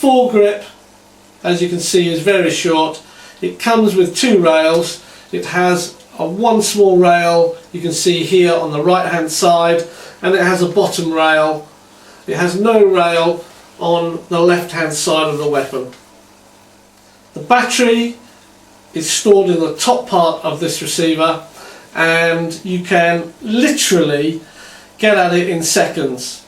foregrip, as you can see, is very short. It comes with two rails. It has one small rail you can see here on the right hand side, and it has a bottom rail. It has no rail on the left hand side of the weapon. The battery is stored in the top part of this receiver, and you can literally get at it in seconds.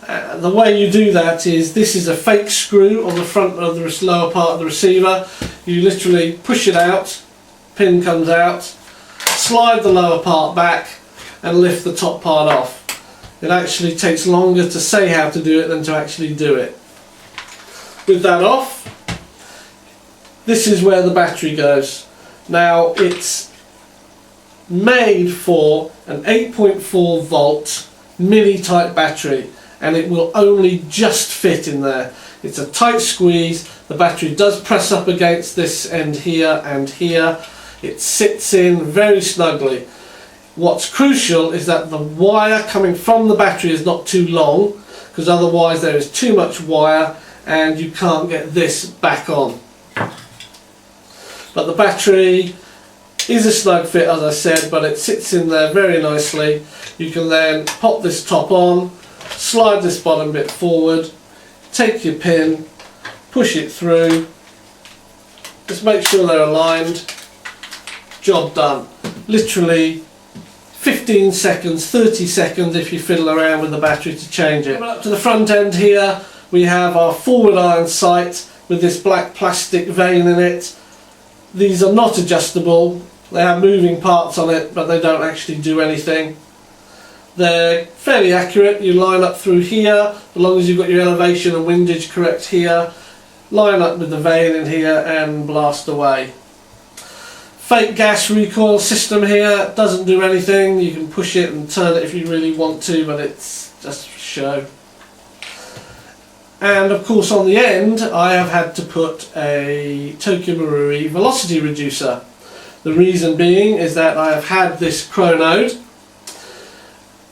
The way you do that is, this is a fake screw on the front of the lower part of the receiver. You literally push it out, pin comes out, slide the lower part back and lift the top part off. It actually takes longer to say how to do it than to actually do it. With that off, this is where the battery goes. Now, it's made for an 8.4 volt mini type battery, and it will only just fit in there. It's a tight squeeze. The battery does press up against this end here and here. It sits in very snugly. What's crucial is that the wire coming from the battery is not too long, because otherwise there is too much wire and you can't get this back on. But the battery is a snug fit, as I said, but it sits in there very nicely. You can then pop this top on, slide this bottom bit forward, take your pin, push it through, just make sure they're aligned, job done. Literally 15 seconds, 30 seconds if you fiddle around with the battery to change it. Up to the front end here, we have our forward iron sight with this black plastic vein in it. These are not adjustable. They have moving parts on it, but they don't actually do anything. They're fairly accurate. You line up through here, as long as you've got your elevation and windage correct here. Line up with the vein in here and blast away. Fake gas recoil system here, doesn't do anything. You can push it and turn it if you really want to, but it's just for show. And of course on the end I have had to put a Tokyo Marui velocity reducer. The reason being is that I have had this chronode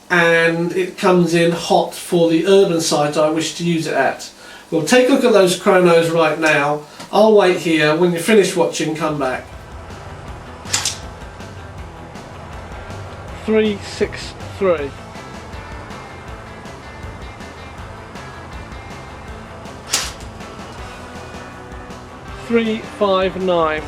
and it comes in hot for the urban site I wish to use it at. We'll take a look at those chronos right now. I'll wait here. When you're finished watching, come back. 363. 359.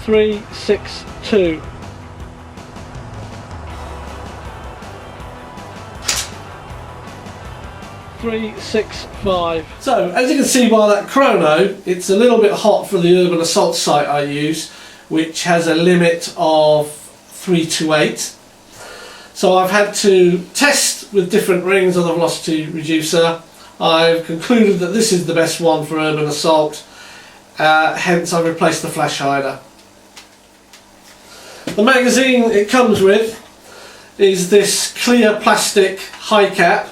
362. 365. So, as you can see by that chrono, it's a little bit hot for the urban assault sight I use, which has a limit of 328. So I've had to test with different rings on the velocity reducer. I've concluded that this is the best one for urban assault, hence I've replaced the flash hider. The magazine it comes with is this clear plastic high cap.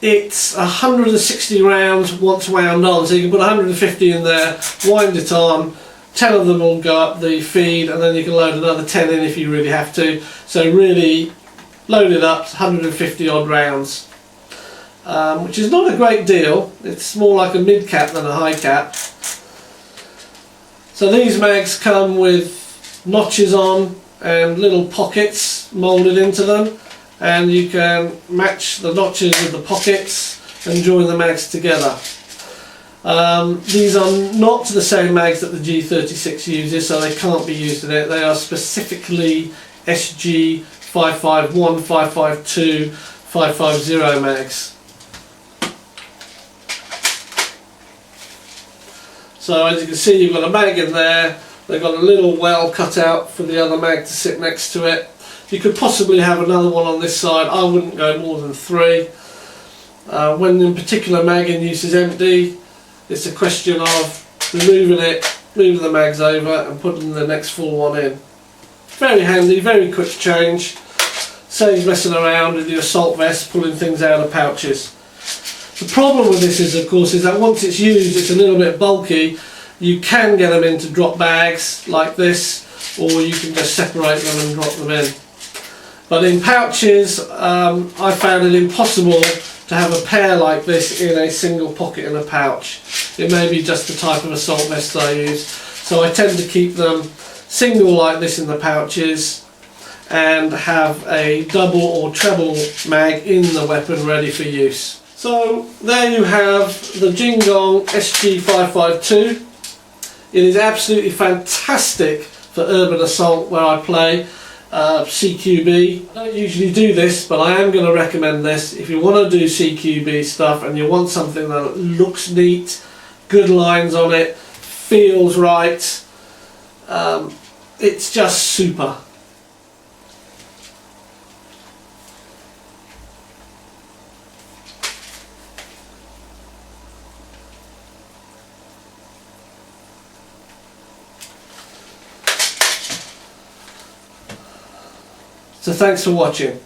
It's 160 rounds once wound on, so you can put 150 in there, wind it on, 10 of them will go up the feed, and then you can load another 10 in if you really have to. So really load it up, 150 odd rounds, which is not a great deal. It's more like a mid cap than a high cap. So these mags come with notches on and little pockets moulded into them, and you can match the notches with the pockets and join the mags together. These are not the same mags that the G36 uses, so they can't be used in it. They are specifically SIG551, 552, 550 mags. So as you can see, you've got a mag in there. They've got a little well cut out for the other mag to sit next to it. You could possibly have another one on this side. I wouldn't go more than 3. When in particular mag in use is empty, it's a question of removing it, moving the mags over and putting the next full one in. Very handy, very quick change. Saves messing around with your assault vest, pulling things out of pouches. The problem with this is, of course, is that once it's used, it's a little bit bulky, You can get them into drop bags like this, or you can just separate them and drop them in. But in pouches, I found it impossible to have a pair like this in a single pocket in a pouch. It may be just the type of assault vest I use. So I tend to keep them single like this in the pouches and have a double or treble mag in the weapon ready for use. So there you have the Jing Gong SIG552. It is absolutely fantastic for urban assault where I play CQB. I don't usually do this, but I am going to recommend this. If you want to do CQB stuff and you want something that looks neat, good lines on it, feels right, it's just super. So thanks for watching.